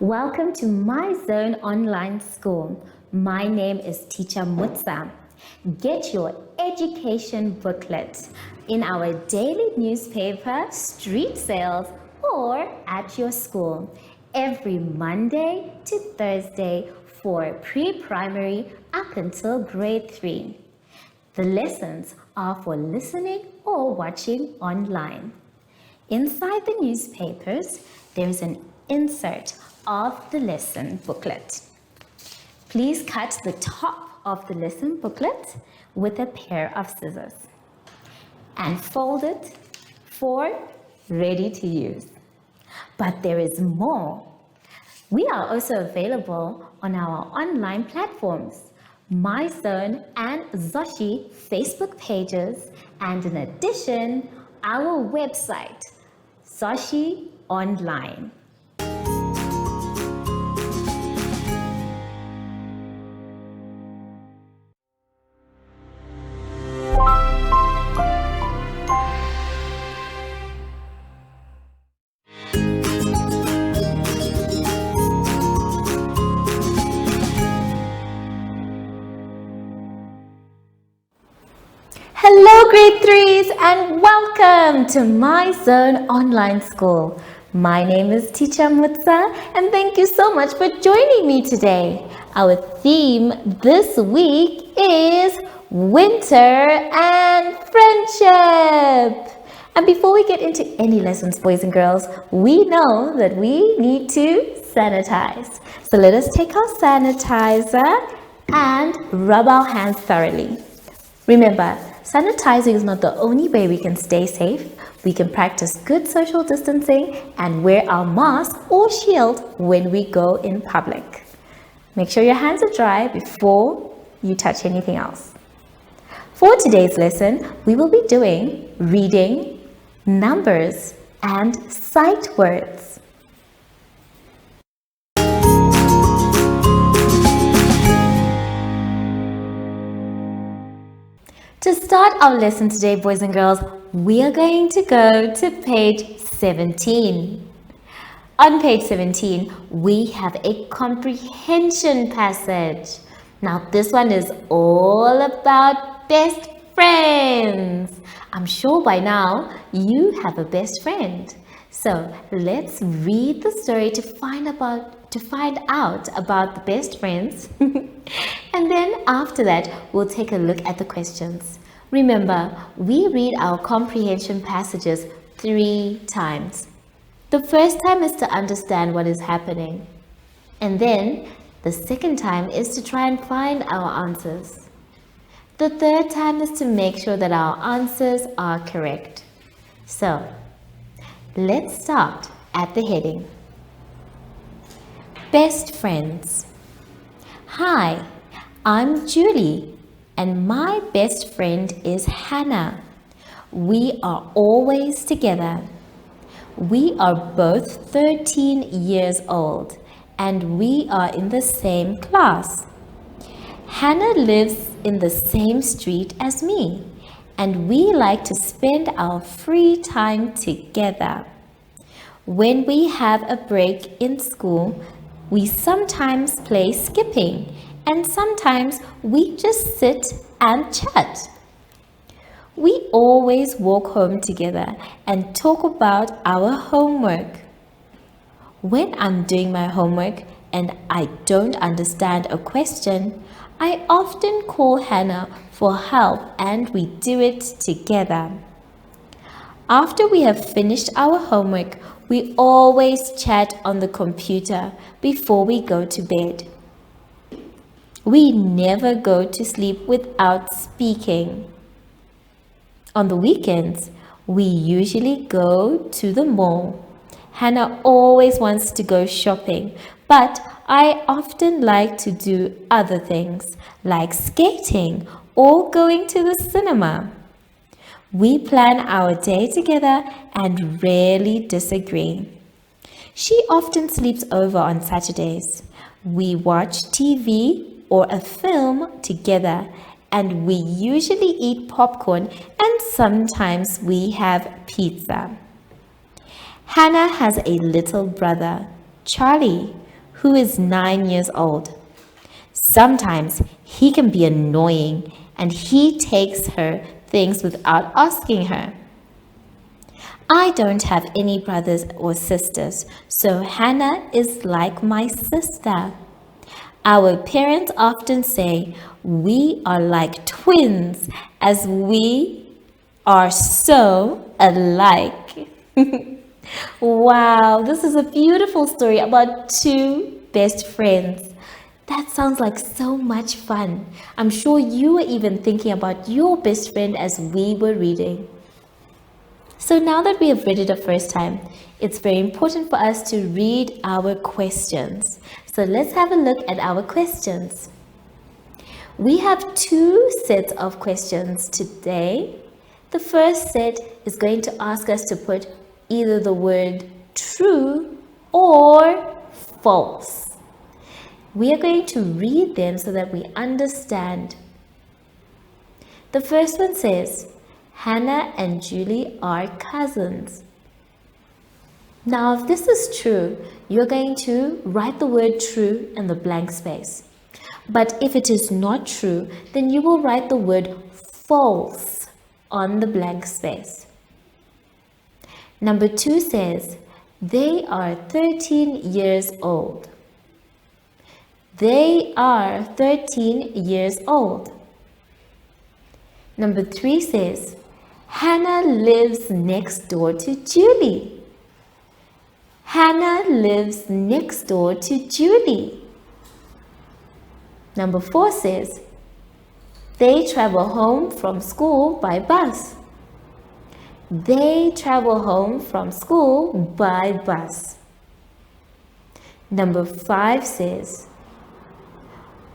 Welcome to My Zone Online School. My name is Teacher Mutsa. Get your education booklet in our daily newspaper, street sales, or at your school every Monday to Thursday for pre-primary up until grade 3. The lessons are for listening or watching online. Inside the newspapers, there is an insert of the lesson booklet. Please cut the top of the lesson booklet with a pair of scissors and fold it for ready to use. But there is more. We are also available on our online platforms, MyZone and Zoshi Facebook pages, and in addition, our website, Zoshi Online. Hello grade 3s and welcome to My Zone Online School. My name is Teacher Mutsa and thank you so much for joining me today. Our theme this week is winter and friendship. And before we get into any lessons, boys and girls, we know that we need to sanitize. So let us take our sanitizer and rub our hands thoroughly. Remember, sanitizing is not the only way we can stay safe. We can practice good social distancing and wear our mask or shield when we go in public. Make sure your hands are dry before you touch anything else. For today's lesson, we will be doing reading, numbers, and sight words. To start our lesson today, boys and girls, we are going to go to page 17. On page 17, we have a comprehension passage. Now, this one is all about best friends. I'm sure by now you have a best friend. So let's read the story to find out about the best friends. And then after that, we'll take a look at the questions. Remember, we read our comprehension passages 3 times. The first time is to understand what is happening. And then the second time is to try and find our answers. The third time is to make sure that our answers are correct. So, let's start at the heading. Best friends. Hi, I'm Julie and my best friend is Hannah. We are always together. We are both 13 years old and we are in the same class. Hannah lives in the same street as me and we like to spend our free time together. When we have a break in school, we sometimes play skipping and sometimes we just sit and chat. We always walk home together and talk about our homework. When I'm doing my homework and I don't understand a question, I often call Hannah for help and we do it together. After we have finished our homework, we always chat on the computer before we go to bed. We never go to sleep without speaking. On the weekends, we usually go to the mall. Hannah always wants to go shopping, but I often like to do other things like skating or going to the cinema. We plan our day together and rarely disagree. She often sleeps over on Saturdays. We watch TV or a film together and we usually eat popcorn and sometimes we have pizza. Hannah has a little brother, Charlie, who is 9 years old. Sometimes he can be annoying and he takes her things without asking her. I don't have any brothers or sisters, so Hannah is like my sister. Our parents often say we are like twins as we are so alike. Wow, this is a beautiful story about two best friends. That sounds like so much fun. I'm sure you were even thinking about your best friend as we were reading. So now that we have read it a first time, it's very important for us to read our questions. So let's have a look at our questions. We have two sets of questions today. The first set is going to ask us to put either the word true or false. We are going to read them so that we understand. The first one says, Hannah and Julie are cousins. Now, if this is true, you're going to write the word true in the blank space. But if it is not true, then you will write the word false on the blank space. Number 2 says, they are 13 years old. They are 13 years old. Number 3 says, Hannah lives next door to Julie. Hannah lives next door to Julie. Number 4 says, they travel home from school by bus. They travel home from school by bus. Number 5 says,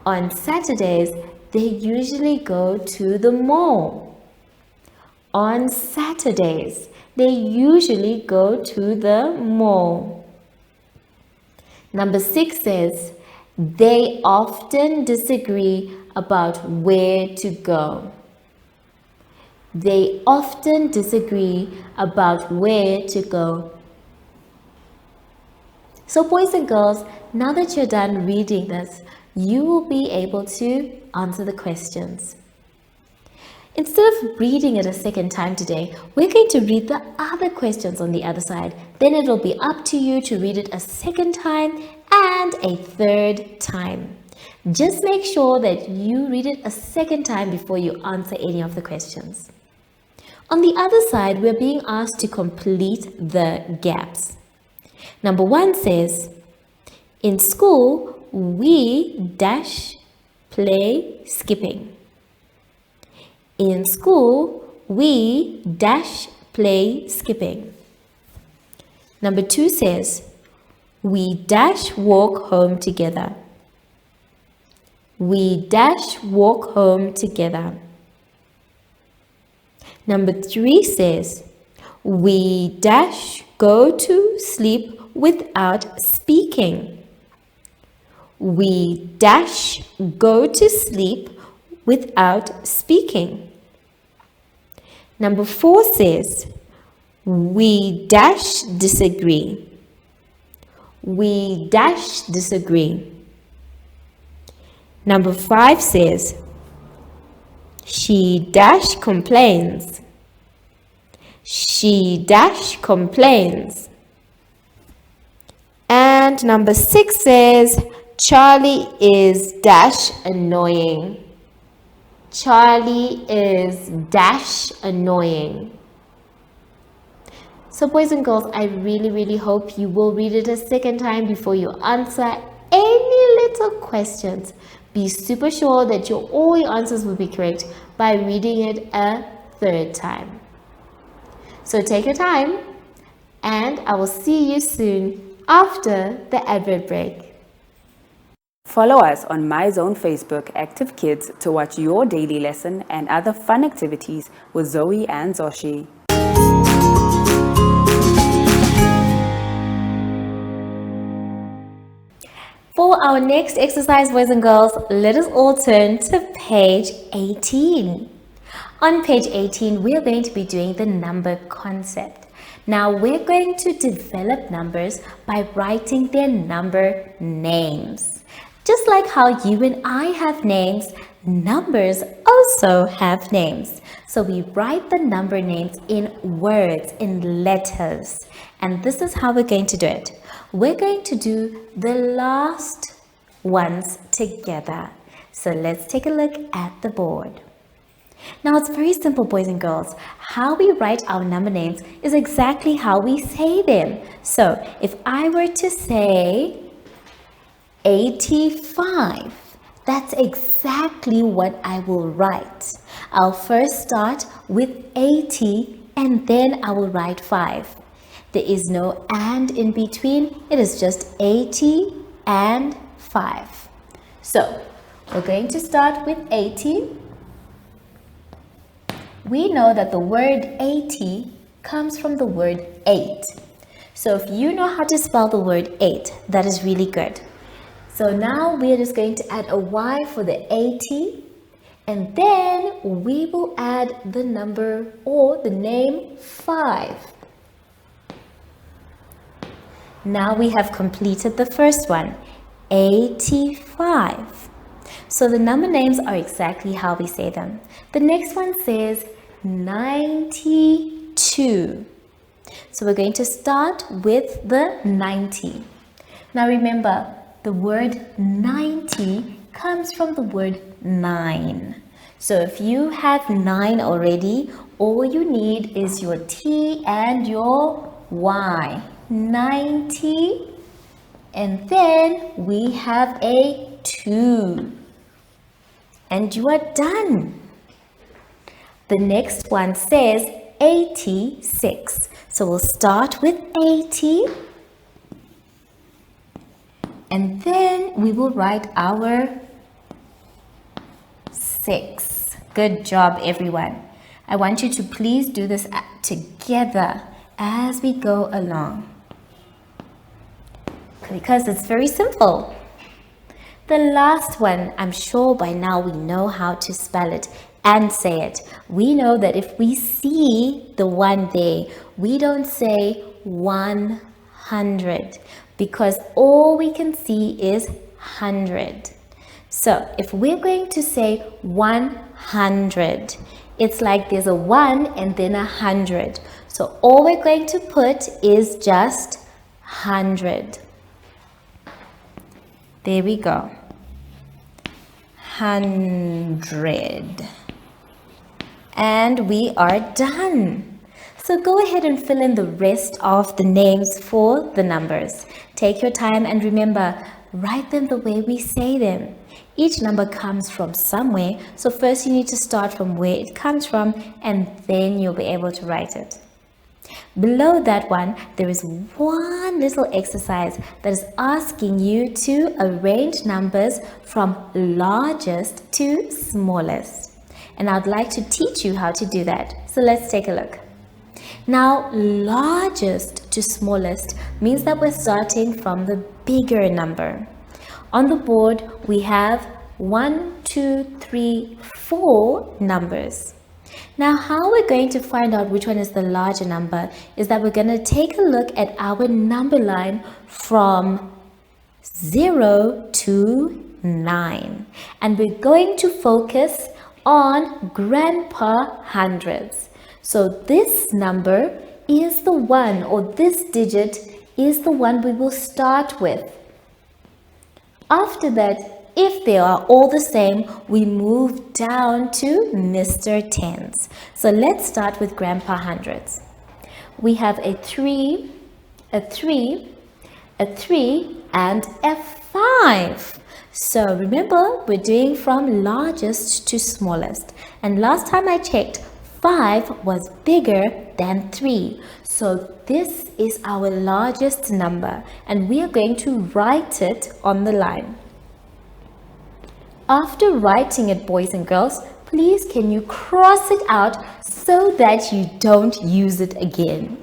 on Saturdays, they usually go to the mall. On Saturdays, they usually go to the mall. Number 6 says, they often disagree about where to go. They often disagree about where to go. So boys and girls, now that you're done reading this, you will be able to answer the questions. Instead of reading it a second time today, we're going to read the other questions on the other side. Then it will be up to you to read it a second time and a third time. Just make sure that you read it a second time before you answer any of the questions. On the other side, we're being asked to complete the gaps. Number 1 says, in school, we dash play skipping. In school, we dash play skipping. Number 2 says, we dash walk home together. We dash walk home together. Number 3 says, we dash go to sleep without speaking. We dash go to sleep without speaking. Number 4 says, we dash disagree. We dash disagree. Number 5 says, she dash complains. She dash complains. And number 6 says, Charlie is dash annoying. Charlie is dash annoying. So boys and girls, I really hope you will read it a second time before you answer any little questions. Be super sure that all your answers will be correct by reading it a third time. So take your time, and I will see you soon after the advert break. Follow us on MyZone Facebook Active Kids to watch your daily lesson and other fun activities with Zoe and Zoshi. For our next exercise, boys and girls, let us all turn to page 18. On page 18, we are going to be doing the number concept. Now we're going to develop numbers by writing their number names. Just like how you and I have names, numbers also have names. So we write the number names in words, in letters. And this is how we're going to do it. We're going to do the last ones together. So let's take a look at the board. Now it's very simple, boys and girls. How we write our number names is exactly how we say them. So if I were to say 85, that's exactly what I will write. I'll first start with 80 and then I will write 5. There is no and in between. It is just 80 and 5. So we're going to start with 80. We know that the word 80 comes from the word 8. So if you know how to spell the word 8, that is really good. So now we are just going to add a Y for the 80, and then we will add the number or the name 5. Now we have completed the first one, 85. So the number names are exactly how we say them. The next one says 92. So we're going to start with the 90. Now remember, the word 90 comes from the word 9. So if you have 9 already, all you need is your T and your Y. 90. And then we have a 2. And you are done. The next one says 86. So we'll start with 80. And then we will write our 6. Good job, everyone. I want you to please do this together as we go along, because it's very simple. The last one, I'm sure by now we know how to spell it and say it. We know that if we see the one there, we don't say 100, because all we can see is 100. So if we're going to say 100, it's like there's a 1 and then 100. So all we're going to put is just 100. There we go. 100. And we are done. So go ahead and fill in the rest of the names for the numbers. Take your time and remember, write them the way we say them. Each number comes from somewhere, so first you need to start from where it comes from and then you'll be able to write it. Below that one, there is one little exercise that is asking you to arrange numbers from largest to smallest. And I'd like to teach you how to do that. So let's take a look. Now, largest to smallest means that we're starting from the bigger number. On the board, we have 1, 2, 3, 4 numbers. Now, how we're going to find out which one is the larger number is that we're going to take a look at our number line from 0 to 9. And we're going to focus on grandpa hundreds. So this number is the one, or this digit is the one we will start with. After that, if they are all the same, we move down to Mr. Tens. So let's start with grandpa hundreds. We have a 3, a 3, a 3, and a 5. So remember, we're doing from largest to smallest. And last time I checked, 5 was bigger than 3. So this is our largest number, and we are going to write it on the line. After writing it, boys and girls, please can you cross it out so that you don't use it again.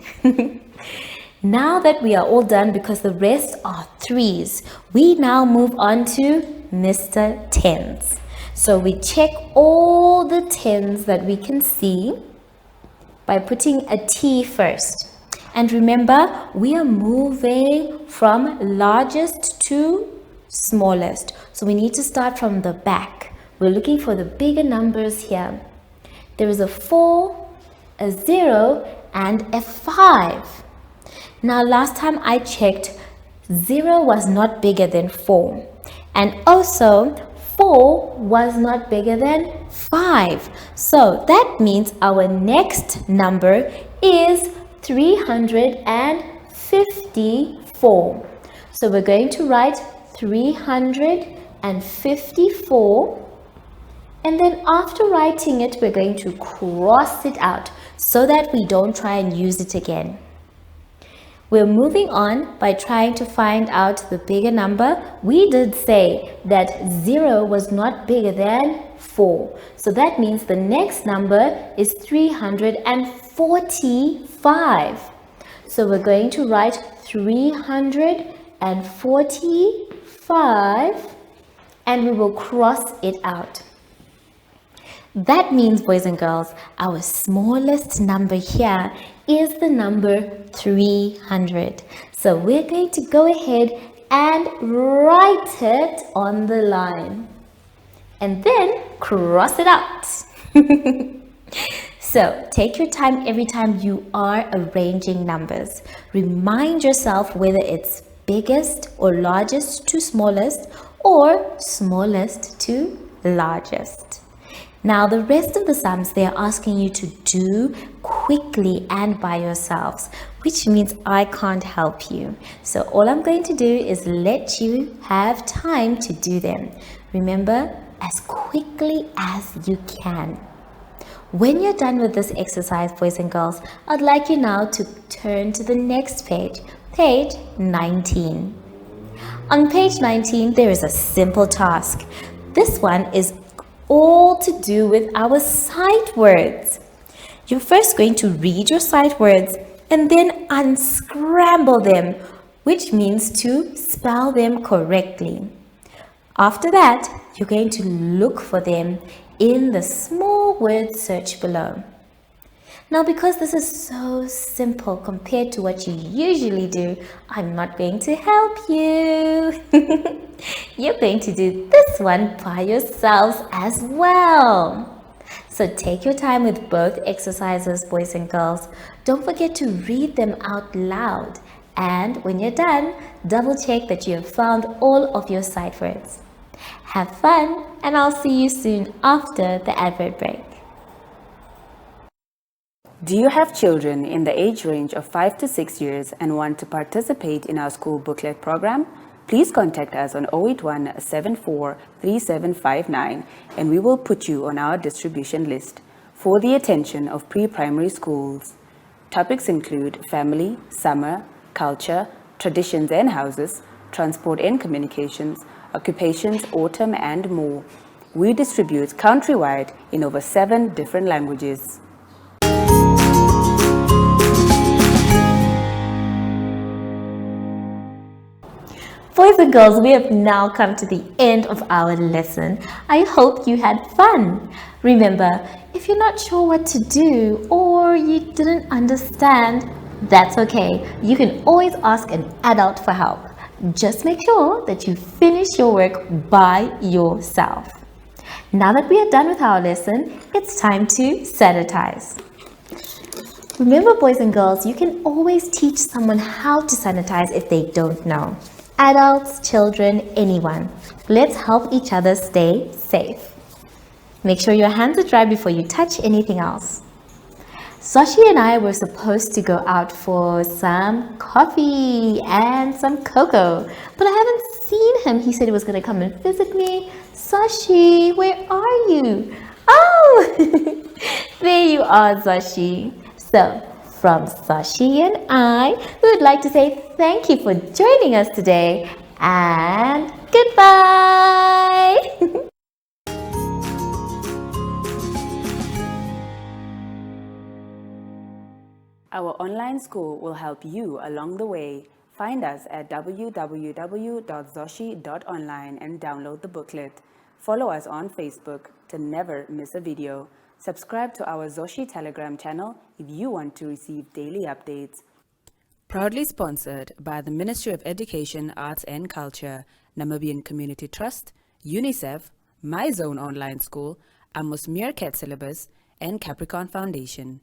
Now that we are all done, because the rest are 3s, we now move on to Mr. Tens. So we check all the 10s that we can see by putting a T first. And remember, we are moving from largest to smallest. So we need to start from the back. We're looking for the bigger numbers here. There is a 4, a 0, and a 5. Now, last time I checked, 0 was not bigger than 4. And also, 4 was not bigger than 5. So that means our next number is 354. So we're going to write 354. And then after writing it, we're going to cross it out so that we don't try and use it again. We're moving on by trying to find out the bigger number. We did say that 0 was not bigger than 4. So that means the next number is 345. So we're going to write 345 and we will cross it out. That means, boys and girls, our smallest number here is the number 300. So we're going to go ahead and write it on the line and then cross it out. So take your time every time you are arranging numbers. Remind yourself whether it's biggest or largest to smallest or smallest to largest. Now, the rest of the sums they are asking you to do quickly and by yourselves, which means I can't help you. So all I'm going to do is let you have time to do them. Remember, as quickly as you can. When you're done with this exercise, boys and girls, I'd like you now to turn to the next page, page 19. On page 19, there is a simple task. This one is all to do with our sight words. You're first going to read your sight words and then unscramble them, which means to spell them correctly. After that, you're going to look for them in the small word search below. Now, because this is so simple compared to what you usually do, I'm not going to help you. You're going to do this one by yourselves as well. So take your time with both exercises, boys and girls. Don't forget to read them out loud. And when you're done, double check that you have found all of your sight words. Have fun, and I'll see you soon after the advert break. Do you have children in the age range of 5 to 6 years and want to participate in our school booklet program? Please contact us on 081 74 3759 and we will put you on our distribution list for the attention of pre-primary schools. Topics include family, summer, culture, traditions and houses, transport and communications, occupations, autumn and more. We distribute countrywide in over 7 different languages. Boys and girls, we have now come to the end of our lesson. I hope you had fun. Remember, if you're not sure what to do or you didn't understand, that's okay. You can always ask an adult for help. Just make sure that you finish your work by yourself. Now that we are done with our lesson, it's time to sanitize. Remember, boys and girls, you can always teach someone how to sanitize if they don't know. Adults, children, anyone. Let's help each other stay safe. Make sure your hands are dry before you touch anything else. Zoshi and I were supposed to go out for some coffee and some cocoa, but I haven't seen him. He said he was going to come and visit me. Zoshi, where are you? Oh, there you are, Zoshi. So, from Zoshi and I, we would like to say thank you for joining us today and goodbye. Our online school will help you along the way. Find us at www.zoshi.online and download the booklet. Follow us on Facebook to never miss a video. Subscribe to our Zoshi Telegram channel if you want to receive daily updates. Proudly sponsored by the Ministry of Education, Arts and Culture, Namibian Community Trust, UNICEF, My Zone Online School, Amos Meerkat Syllabus, and Capricorn Foundation.